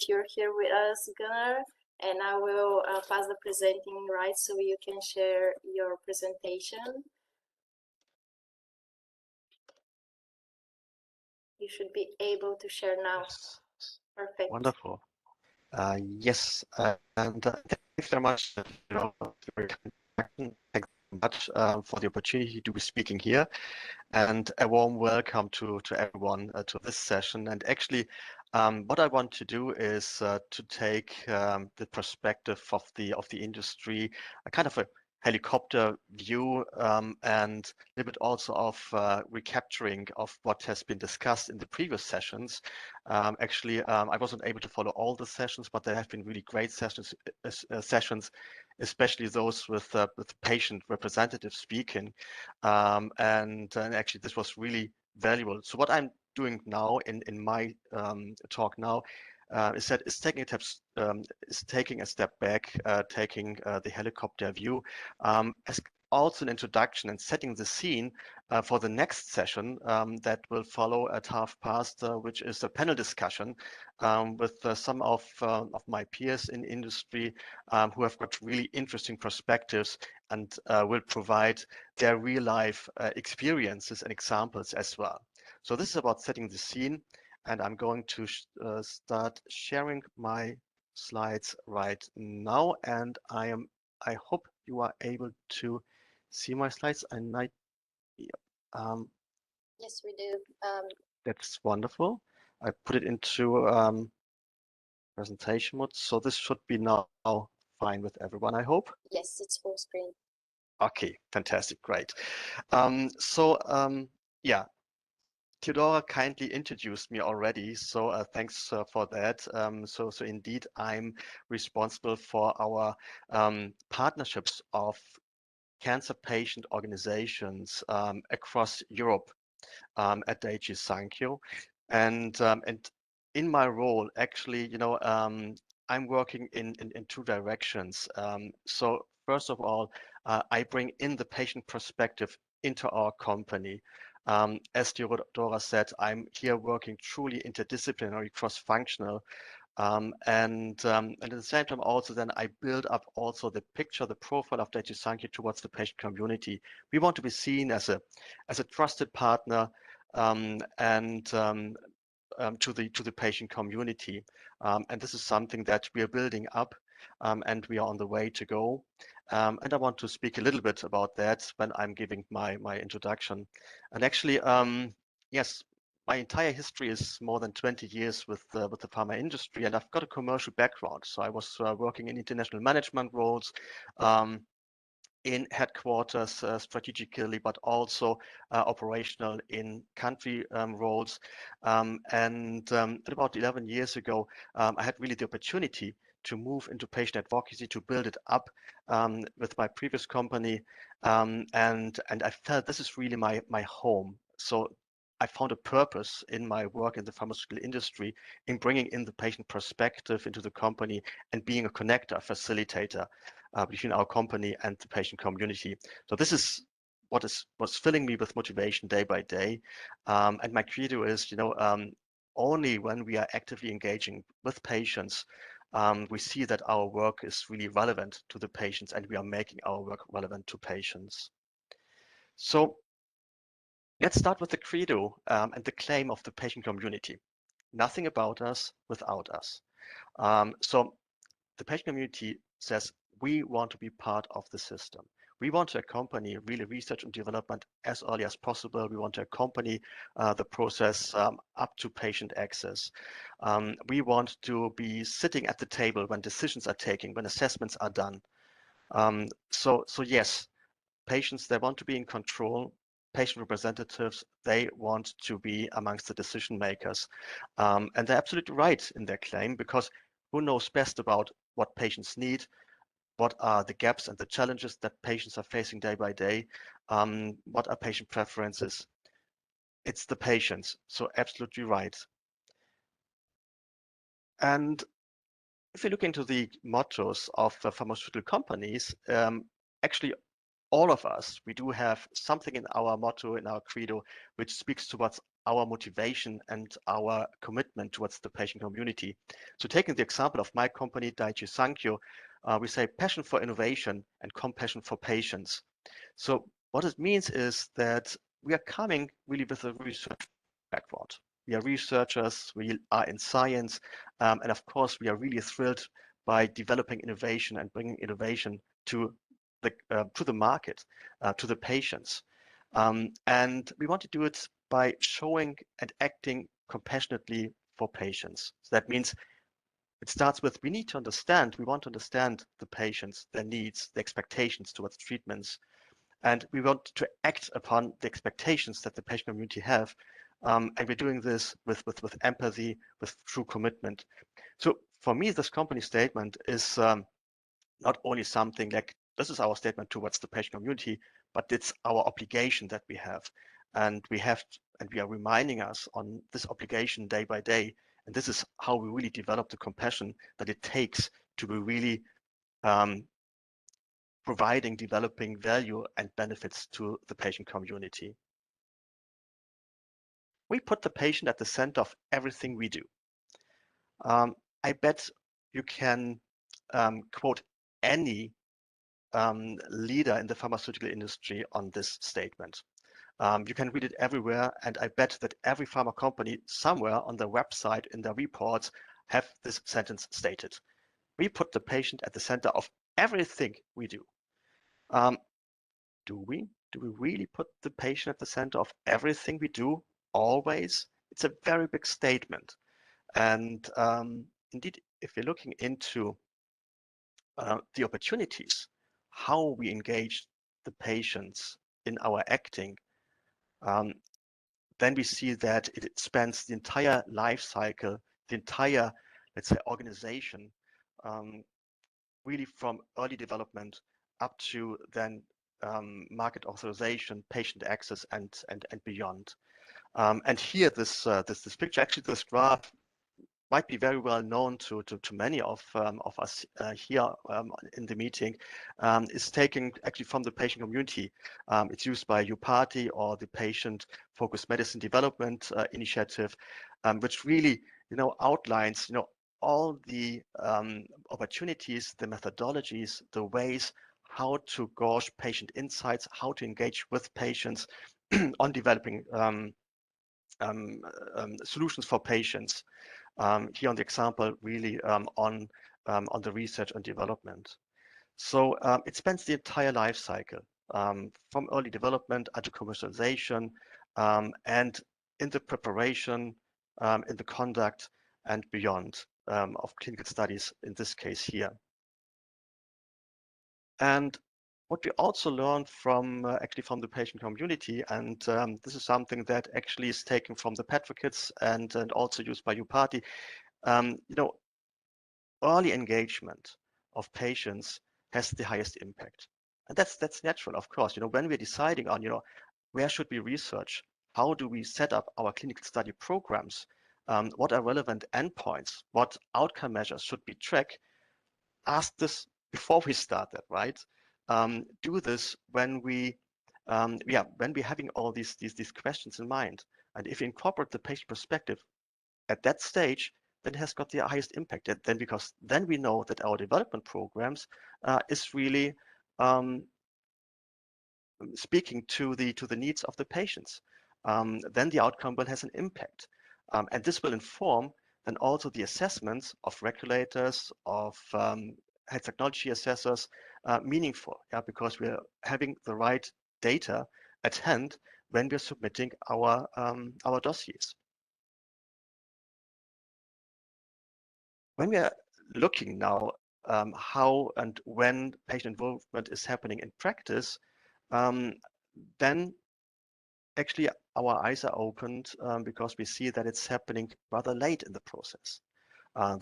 you're here with us, Gunnar. And I will pass the presenting rights so you can share your presentation. You should be able to share now. Yes. Perfect. Wonderful. Yes, and thank you very much. Thanks so much for the opportunity to be speaking here, and a warm welcome to everyone to this session. And actually, what I want to do is to take the perspective of the industry, a kind of a helicopter view, and a little bit also of recapturing of what has been discussed in the previous sessions. Actually, I wasn't able to follow all the sessions, but there have been really great sessions, especially those with patient representatives speaking. And actually, this was really valuable. So what I'm doing now in my talk now is taking a step back, taking the helicopter view as also an introduction and setting the scene for the next session that will follow at 12:30, which is a panel discussion with some of my peers in industry who have got really interesting perspectives and will provide their real life experiences and examples as well. So this is about setting the scene, and I'm going to start sharing my slides right now. And I hope you are able to see my slides. Yes, we do. That's wonderful. I put it into presentation mode, so this should be now fine with everyone, I hope. Yes, it's full screen. Okay, fantastic, great. Yeah, Theodora kindly introduced me already, so thanks for that. So indeed, I'm responsible for our partnerships of cancer patient organizations across Europe at Daiichi Sankyo, and in my role, actually, I'm working in two directions. So first of all, I bring in the patient perspective into our company. As Theodora said, I'm here working truly interdisciplinary, cross-functional, and at the same time also then I build up also the picture, the profile of Daiichi Sankyo towards the patient community. We want to be seen as a trusted partner to the patient community, and this is something that we are building up, and we are on the way to go. And I want to speak a little bit about that when I'm giving my introduction. And actually, yes, my entire history is more than 20 years with the pharma industry, and I've got a commercial background. So I was working in international management roles, in headquarters strategically, but also operational in country roles. And about 11 years ago, I had really the opportunity to move into patient advocacy, to build it up with my previous company. And I felt this is really my home. So I found a purpose in my work in the pharmaceutical industry in bringing in the patient perspective into the company and being a connector, a facilitator between our company and the patient community. So this is what was filling me with motivation day by day. And my credo is, only when we are actively engaging with patients, we see that our work is really relevant to the patients and we are making our work relevant to patients. So let's start with the credo and the claim of the patient community. Nothing about us without us. So the patient community says we want to be part of the system. We want to accompany really research and development as early as possible. We want to accompany the process up to patient access. We want to be sitting at the table when decisions are taken, when assessments are done. So yes, patients, they want to be in control. Patient representatives, they want to be amongst the decision makers. And they're absolutely right in their claim, because who knows best about what patients need, what are the gaps and the challenges that patients are facing day by day, what are patient preferences? It's the patients, so absolutely right. And if you look into the mottos of pharmaceutical companies, actually all of us, we do have something in our motto, in our credo, which speaks towards our motivation and our commitment towards the patient community. So taking the example of my company, Daiichi Sankyo, we say passion for innovation and compassion for patients. So what it means is that we are coming really with a research background. We are researchers, we are in science, and of course we are really thrilled by developing innovation and bringing innovation to the market, to the patients. And we want to do it by showing and acting compassionately for patients. So that means it starts with we want to understand the patients, their needs, their expectations towards treatments, and we want to act upon the expectations that the patient community have. And we're doing this with empathy, with true commitment. So for me, this company statement is not only something like this is our statement towards the patient community, but it's our obligation that we have. And we are reminding us on this obligation day by day. And this is how we really develop the compassion that it takes to be really providing, developing value and benefits to the patient community. We put the patient at the center of everything we do. I bet you can quote any leader in the pharmaceutical industry on this statement. You can read it everywhere, and I bet that every pharma company somewhere on their website in their reports have this sentence stated. We put the patient at the center of everything we do. Do we? Do we really put the patient at the center of everything we do? Always? It's a very big statement. And indeed, if you're looking into the opportunities, how we engage the patients in our acting, then we see that it spans the entire life cycle, the entire, let's say, organization, really from early development up to then market authorization, patient access, and beyond. And here, this picture, actually, this graph might be very well known to many of us here in the meeting, is taken actually from the patient community. It's used by UParty or the Patient Focused Medicine Development Initiative, which really, outlines, all the opportunities, the methodologies, the ways how to gauge patient insights, how to engage with patients on developing solutions for patients. Here on the example, really on the research and development. So it spans the entire life cycle, from early development to commercialization, and in the preparation, in the conduct, and beyond of clinical studies, in this case here. And what we also learned from actually from the patient community, and this is something that actually is taken from the Advocacy and also used by UParty, early engagement of patients has the highest impact. And that's natural, of course. When we're deciding on, where should we research, how do we set up our clinical study programs, what are relevant endpoints, what outcome measures should we track, ask this before we start that, right? Do this when when we're having all these questions in mind. And if we incorporate the patient perspective at that stage, then it has got the highest impact. Because then we know that our development programs is really speaking to the needs of the patients. Then the outcome will has an impact, and this will inform then also the assessments of regulators, of health technology assessors, meaningful, because we're having the right data at hand when we're submitting our dossiers. When we are looking now how and when patient involvement is happening in practice, then actually our eyes are opened because we see that it's happening rather late in the process.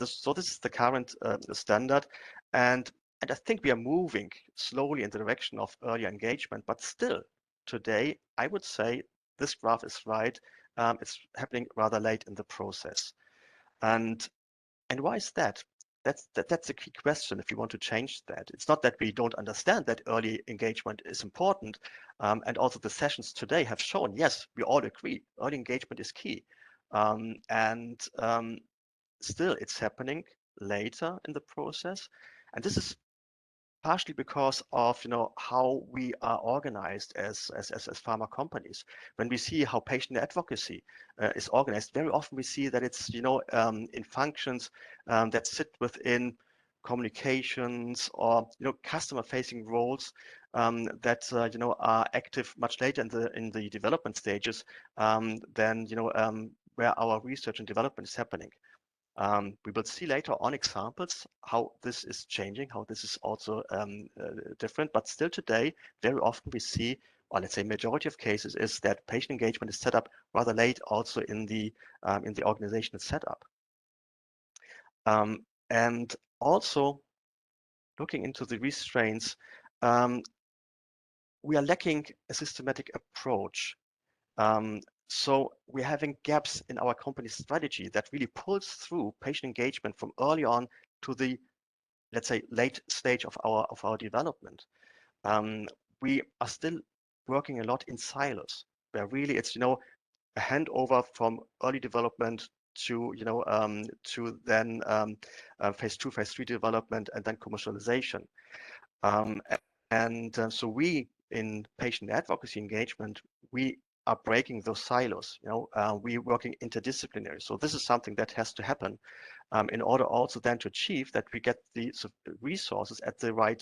So this is the current standard, and I think we are moving slowly in the direction of earlier engagement, but still today, I would say this graph is right. It's happening rather late in the process. And why is that? that's the key question if you want to change that. It's not that we don't understand that early engagement is important. And also the sessions today have shown, yes, we all agree, early engagement is key. Still it's happening later in the process. And this is partially because of how we are organized as pharma companies. When we see how patient advocacy is organized, very often we see that it's in functions that sit within communications or customer facing roles that are active much later in the development stages than where our research and development is happening. We will see later on examples how this is changing, how this is also different, but still today, very often we see, or let's say majority of cases, is that patient engagement is set up rather late also in the organizational setup. And also looking into the restraints, we are lacking a systematic approach. So we're having gaps in our company strategy that really pulls through patient engagement from early on to the, let's say, late stage of our development. We are still working a lot in silos, where really it's a handover from early development to to then phase 2, phase 3 development, and then commercialization. So we in patient advocacy engagement, we are breaking those silos. We're working interdisciplinary. So this is something that has to happen in order also then to achieve that we get the resources at the right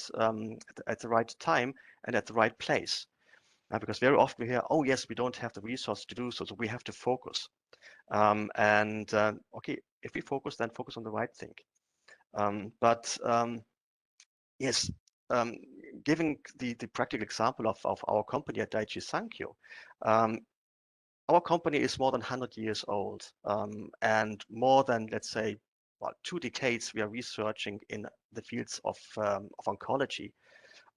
time and at the right place. Because very often we hear, oh yes, we don't have the resources to do so, so we have to focus. Okay, if we focus, then focus on the right thing. Yes, giving the practical example of our company at Daiichi Sankyo, our company is more than 100 years old, and more than, let's say, 2 decades we are researching in the fields of oncology.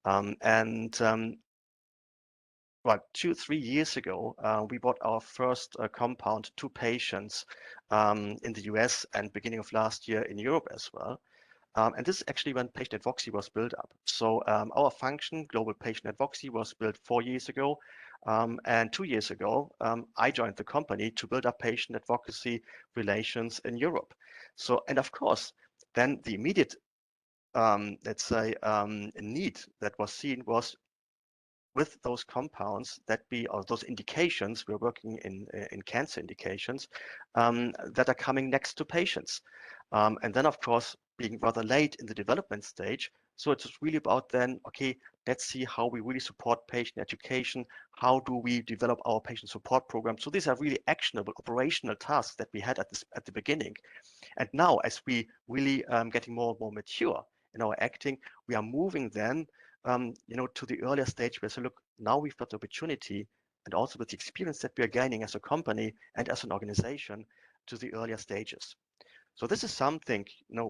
2-3 years ago, we bought our first compound to patients in the US, and beginning of last year in Europe as well. And this is actually when patient advocacy was built up. So our function, global patient advocacy, was built 4 years ago. And 2 years ago, I joined the company to build up patient advocacy relations in Europe. So, and of course, then the immediate, let's say, need that was seen was with those compounds or those indications, we're working in cancer indications that are coming next to patients. And then, of course, being rather late in the development stage. So it's really about then, okay, let's see how we really support patient education. How do we develop our patient support program? So these are really actionable operational tasks that we had at the beginning. And now, as we really getting more and more mature in our acting, we are moving then to the earlier stage where, so look, now we've got the opportunity, and also with the experience that we are gaining as a company and as an organization, to the earlier stages. So this is something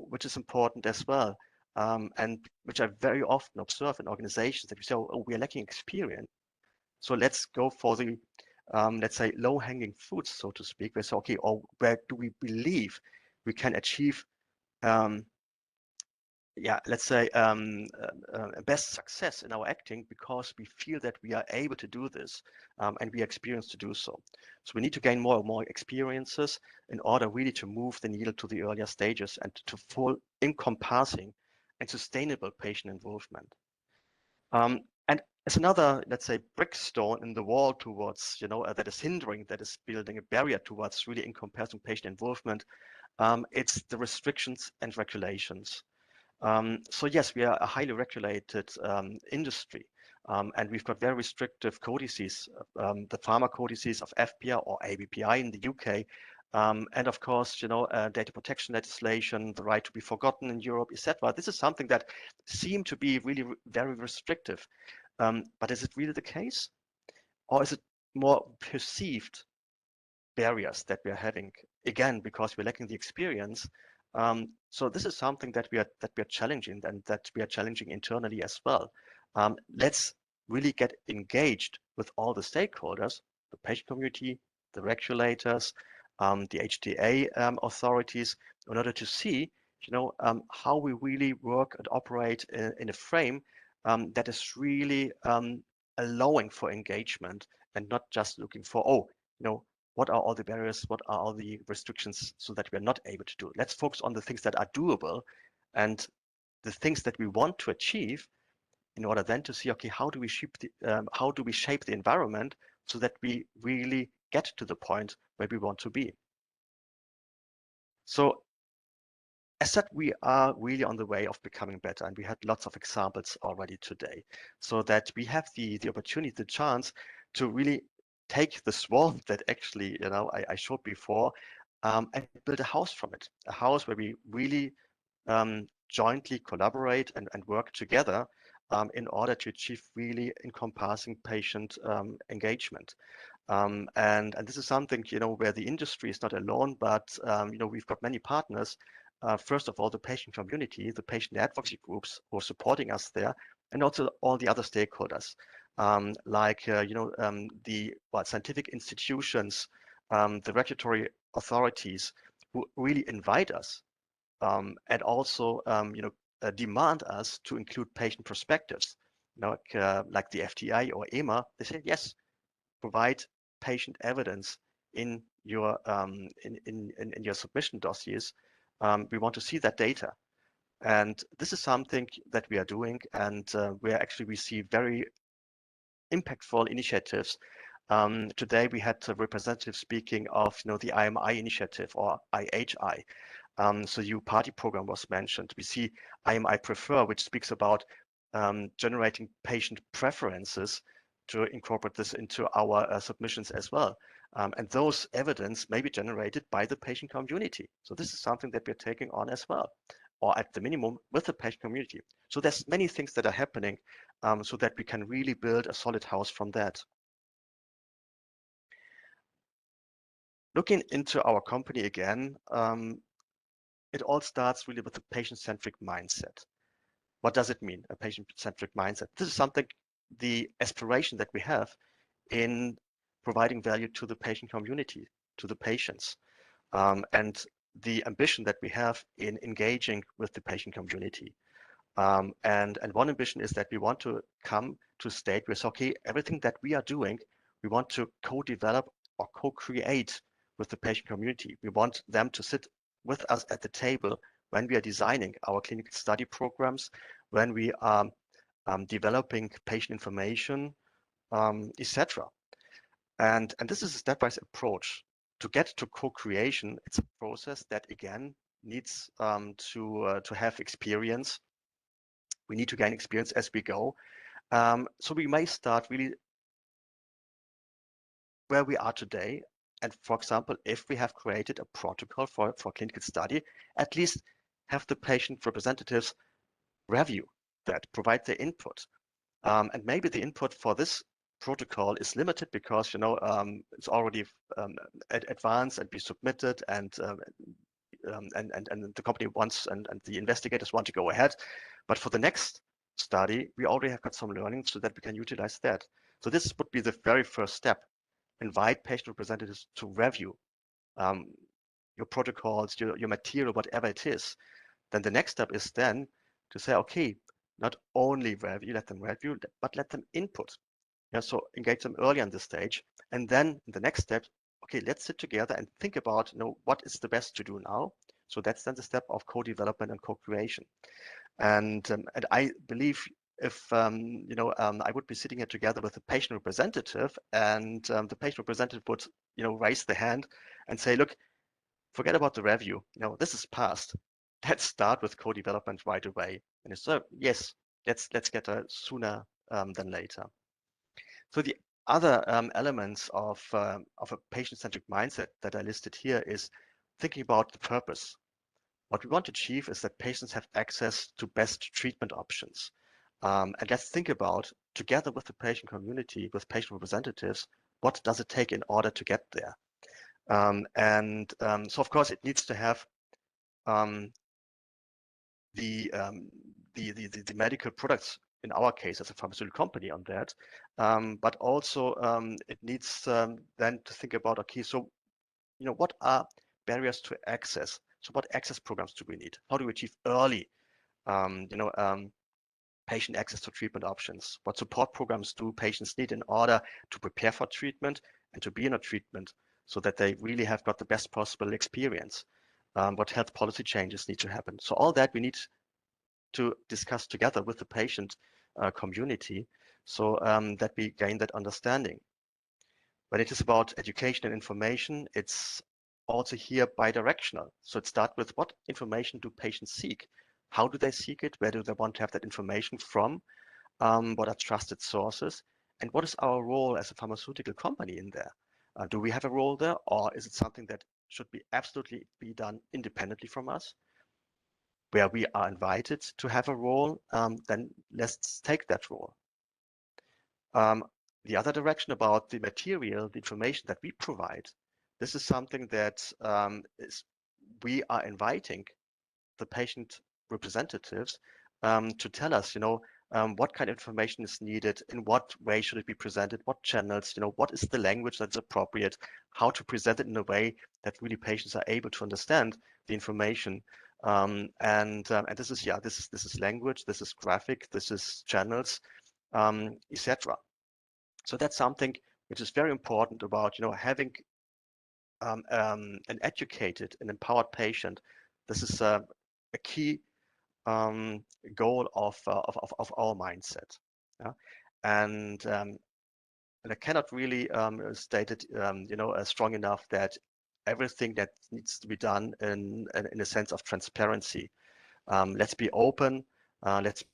which is important as well, and which I very often observe in organizations that we say, oh, we are lacking experience. So let's go for the let's say low-hanging fruits, so to speak. We say, okay, or where do we believe we can achieve let's say best success in our acting, because we feel that we are able to do this and we are experienced to do so. So we need to gain more and more experiences in order really to move the needle to the earlier stages and to full encompassing and sustainable patient involvement. And as another, let's say, brickstone in the wall towards, that is hindering, that is building a barrier towards really encompassing patient involvement, it's the restrictions and regulations. So yes, we are a highly regulated industry, and we've got very restrictive codices, the pharma codices of FPR or ABPI in the UK, and of course, data protection legislation, the right to be forgotten in Europe, etc. This is something that seems to be really very restrictive. But is it really the case, or is it more perceived barriers that we are having? Again, because we're lacking the experience. So this is something that we are challenging, and that we are challenging internally as well. Let's really get engaged with all the stakeholders, the patient community, the regulators, the HTA authorities, in order to see how we really work and operate in a frame that is really allowing for engagement and not just looking for, oh, what are all the barriers, what are all the restrictions so that we're not able to do it. Let's focus on the things that are doable and the things that we want to achieve in order then to see, okay, how do we shape the environment so that we really get to the point where we want to be. So as said, we are really on the way of becoming better, and we had lots of examples already today, so that we have the opportunity, the chance to really take the swamp that actually I showed before and build a house from it, a house where we really jointly collaborate and work together in order to achieve really encompassing patient engagement. And this is something, where the industry is not alone, but, we've got many partners. First of all, the patient community, the patient advocacy groups who are supporting us there, and also all the other stakeholders, like, the scientific institutions, the regulatory authorities who really invite us and also, demand us to include patient perspectives, like the FDA or EMA. They say, yes, provide patient evidence in your in your submission dossiers. We want to see that data, and this is something that we are doing, and where actually we see very impactful initiatives. Today we had a representative speaking of the IMI initiative, or IHI. So the party program was mentioned. We see IMI Prefer, which speaks about generating patient preferences to incorporate this into our submissions as well. And those evidence may be generated by the patient community. So this is something that we're taking on as well, or at the minimum with the patient community. So there's many things that are happening so that we can really build a solid house from that. Looking into our company again, it all starts really with the patient-centric mindset. What does it mean, a patient-centric mindset? This is something, the aspiration that we have in providing value to the patient community, to the patients, and the ambition that we have in engaging with the patient community. And one ambition is that we want to come to a state where it's okay, everything that we are doing, we want to co-develop or co-create with the patient community. We want them to sit with us at the table when we are designing our clinical study programs, when we are developing patient information, etc. And this is a stepwise approach. To get to co-creation, it's a process that again needs to have experience. We need to gain experience as we go. So we may start really where we are today. And for example, if we have created a protocol for clinical study, at least have the patient representatives review that, provide their input. And maybe the input for this protocol is limited because it's already advanced and be submitted, and the company wants and the investigators want to go ahead. But for the next study, we already have got some learning so that we can utilize that. So this would be the very first step. Invite patient representatives to review your protocols, your material, whatever it is. Then the next step is then to say, okay, not only review, let them review, but let them input. Yeah, so engage them early on this stage. And then in the next step, okay, let's sit together and think about what is the best to do now. So that's then the step of co-development and co-creation. And I believe if I would be sitting here together with a patient representative, and the patient representative would raise the hand and say, look, forget about the review. This is past. Let's start with co-development right away. And it's yes, let's get sooner than later. So the other elements of a patient-centric mindset that I listed here is thinking about the purpose. What we want to achieve is that patients have access to best treatment options. And let's think about, together with the patient community, with patient representatives, what does it take in order to get there? So of course it needs to have the medical products, in our case as a pharmaceutical company, on that, but also it needs then to think about, okay, so what are barriers to access So what access programs do we need? How do we achieve early, patient access to treatment options? What support programs do patients need in order to prepare for treatment and to be in a treatment so that they really have got the best possible experience? What health policy changes need to happen? So all that we need to discuss together with the patient community so that we gain that understanding. When it is about education and information, it's also here bidirectional. So it starts with what information do patients seek? How do they seek it? Where do they want to have that information from? What are trusted sources? And what is our role as a pharmaceutical company in there? Do we have a role there, or is it something that should be absolutely be done independently from us? Where we are invited to have a role, then let's take that role. The other direction about the material, the information that we provide, this is something that we are inviting the patient representatives to tell us, what kind of information is needed, in what way should it be presented, what channels, what is the language that's appropriate, how to present it in a way that really patients are able to understand the information. And this is language, this is graphic, this is channels, etc. So that's something which is very important about, having an educated and empowered patient. This is a key goal of our mindset. Yeah? And I cannot really state it, strong enough that everything that needs to be done in a sense of transparency. Let's be open, let's be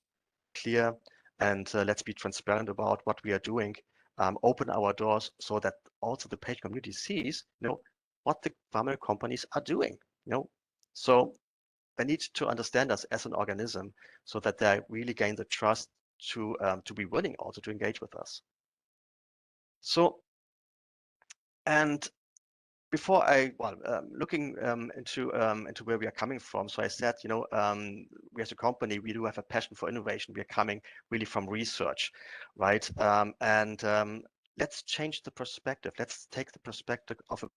clear, and let's be transparent about what we are doing. Open our doors so that also the patient community sees, what the pharma companies are doing. So they need to understand us as an organism so that they really gain the trust to be willing also to engage with us. So, and before looking into where we are coming from, so I said, we as a company, we do have a passion for innovation. We are coming really from research, right? Let's change the perspective. Let's take the perspective of a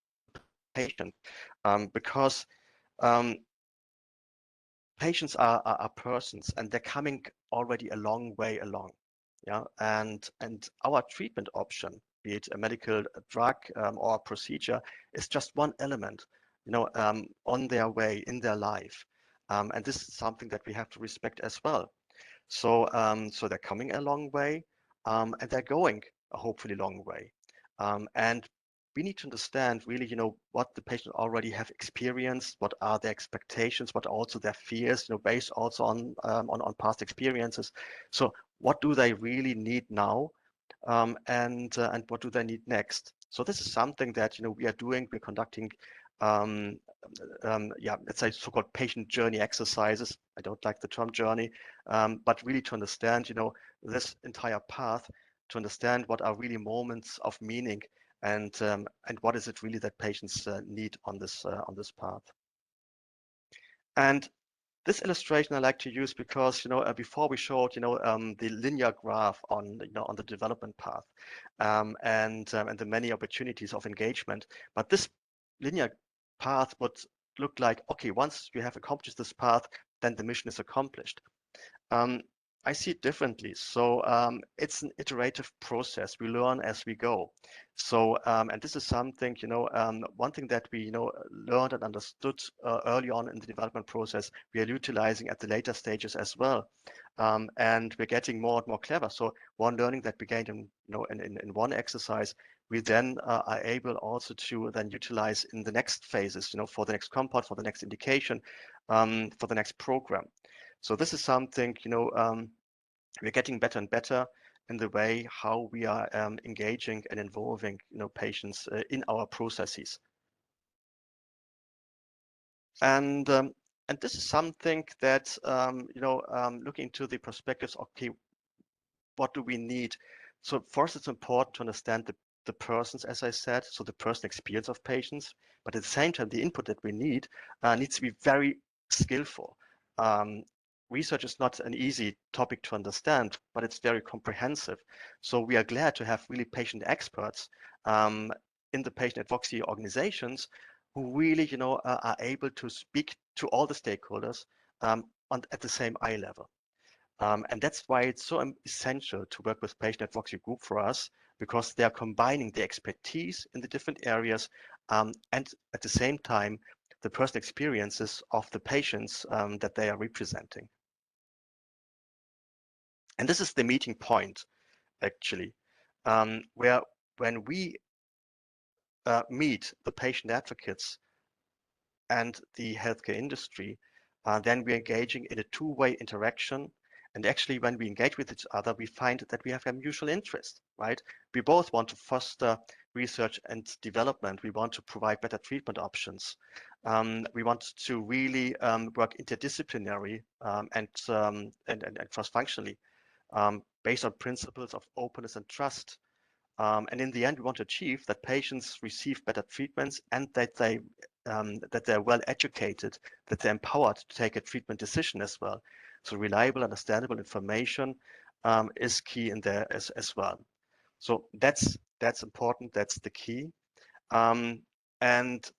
patient, because patients are persons, and they're coming already a long way along. Yeah, and our treatment option, be it a medical drug or a procedure, is just one element, on their way in their life, and this is something that we have to respect as well. So so they're coming a long way, and they're going a hopefully long way, and we need to understand really, what the patient already have experienced, what are their expectations, what are also their fears, based also on past experiences. So what do they really need now, and what do they need next? So this is something that we are doing. We're conducting, let's say so-called patient journey exercises. I don't like the term journey, but really to understand, this entire path, to understand what are really moments of meaning, and what is it really that patients need on this path. And this illustration I like to use because before we showed the linear graph on on the development path, and the many opportunities of engagement, but this linear path would look like, okay, once you have accomplished this path, then the mission is accomplished. I see it differently. So it's an iterative process. We learn as we go. So and this is something, one thing that we learned and understood early on in the development process, we are utilizing at the later stages as well. And we're getting more and more clever. So one learning that we gained in one exercise, we then are able also to then utilize in the next phases, for the next compound, for the next indication, for the next program. So this is something, we're getting better and better in the way how we are engaging and involving, patients in our processes. And this is something that, looking into the perspectives, okay, what do we need? So first, it's important to understand the persons, as I said, so the personal experience of patients, but at the same time, the input that we need needs to be very skillful. Research is not an easy topic to understand, but it's very comprehensive. So we are glad to have really patient experts in the patient advocacy organizations who really, are able to speak to all the stakeholders at the same eye level. And that's why it's so essential to work with patient advocacy group for us, because they are combining the expertise in the different areas and at the same time, the personal experiences of the patients that they are representing. And this is the meeting point, actually, where when we meet the patient advocates and the healthcare industry, then we're engaging in a two-way interaction. And actually, when we engage with each other, we find that we have a mutual interest, right? We both want to foster research and development. We want to provide better treatment options. We want to really work interdisciplinary and cross-functionally based on principles of openness and trust. And in the end, we want to achieve that patients receive better treatments and that they're well educated, that they're empowered to take a treatment decision as well. So reliable, understandable information is key in there as well. So that's important. That's the key. And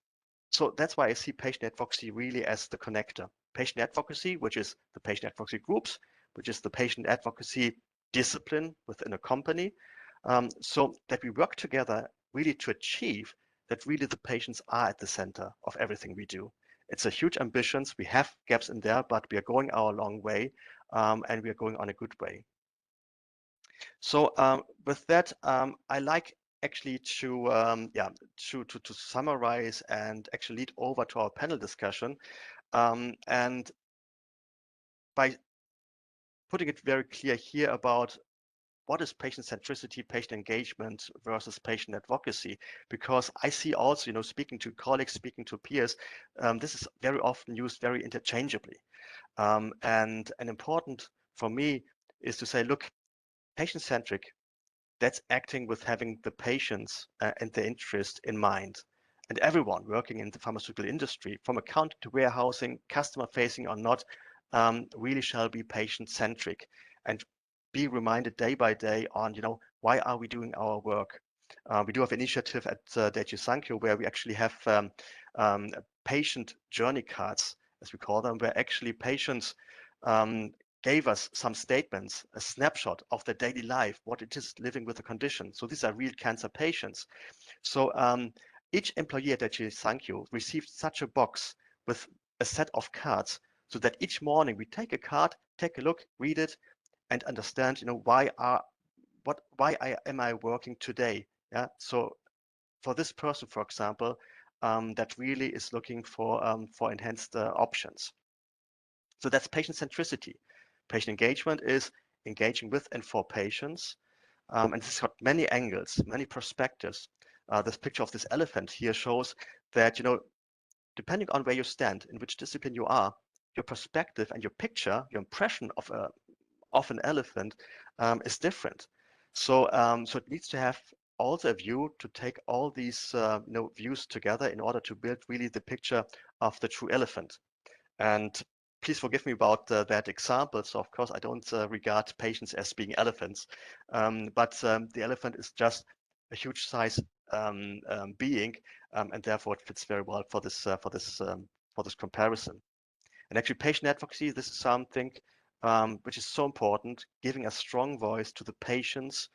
so that's why I see patient advocacy really as the connector. Patient advocacy, which is the patient advocacy groups, which is the patient advocacy discipline within a company, so that we work together really to achieve that really the patients are at the center of everything we do. It's a huge ambitions. We have gaps in there, but we are going our long way, and we are going on a good way. So with that, I like actually to summarize and actually lead over to our panel discussion, and by putting it very clear here about what is patient centricity, patient engagement versus patient advocacy? Because I see also, speaking to colleagues, speaking to peers, this is very often used very interchangeably. And important for me is to say, look, patient-centric, that's acting with having the patients and their interest in mind. And everyone working in the pharmaceutical industry, from accounting to warehousing, customer-facing or not, really shall be patient-centric and be reminded day by day on, why are we doing our work? We do have an initiative at Daiichi Sankyo where we actually have patient journey cards, as we call them, where actually patients gave us some statements, a snapshot of their daily life, what it is living with the condition. So these are real cancer patients. So each employee at Daiichi Sankyo received such a box with a set of cards, so that each morning we take a card, take a look, read it, and understand, why am I working today? Yeah. So for this person, for example, that really is looking for enhanced options. So that's patient centricity. Patient engagement is engaging with and for patients, and it's got many angles, many perspectives. This picture of this elephant here shows that, depending on where you stand, in which discipline you are, your perspective and your picture, your impression of an elephant is different. So so it needs to have also a view to take all these views together in order to build really the picture of the true elephant. And please forgive me about that example. So of course I don't regard patients as being elephants, but the elephant is just a huge size being, and therefore it fits very well for this comparison. And actually, patient advocacy, this is something which is so important, giving a strong voice to the patients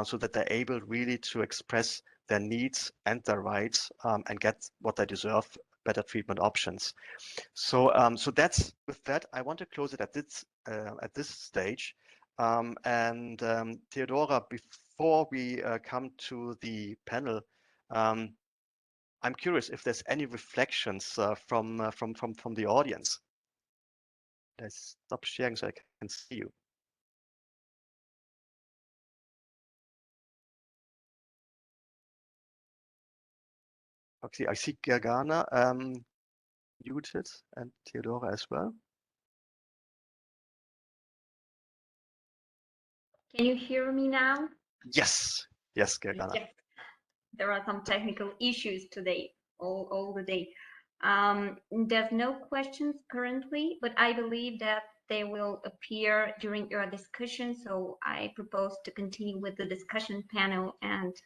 so that they're able really to express their needs and their rights and get what they deserve, better treatment options. So, so that's with that. I want to close it at this stage. And Theodora, before we come to the panel, I'm curious if there's any reflections from the audience. Let's stop sharing so I can see you. Okay, I see Gergana muted and Theodora as well. Can you hear me now? Yes, yes, Gergana. Yes. There are some technical issues today, all the day. There's no questions currently, but I believe that they will appear during your discussion. So I propose to continue with the discussion panel and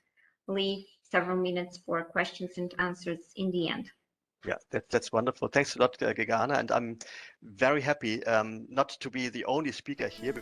leave several minutes for questions and answers in the end. Yeah, that's wonderful. Thanks a lot, Gegana, and I'm very happy not to be the only speaker here.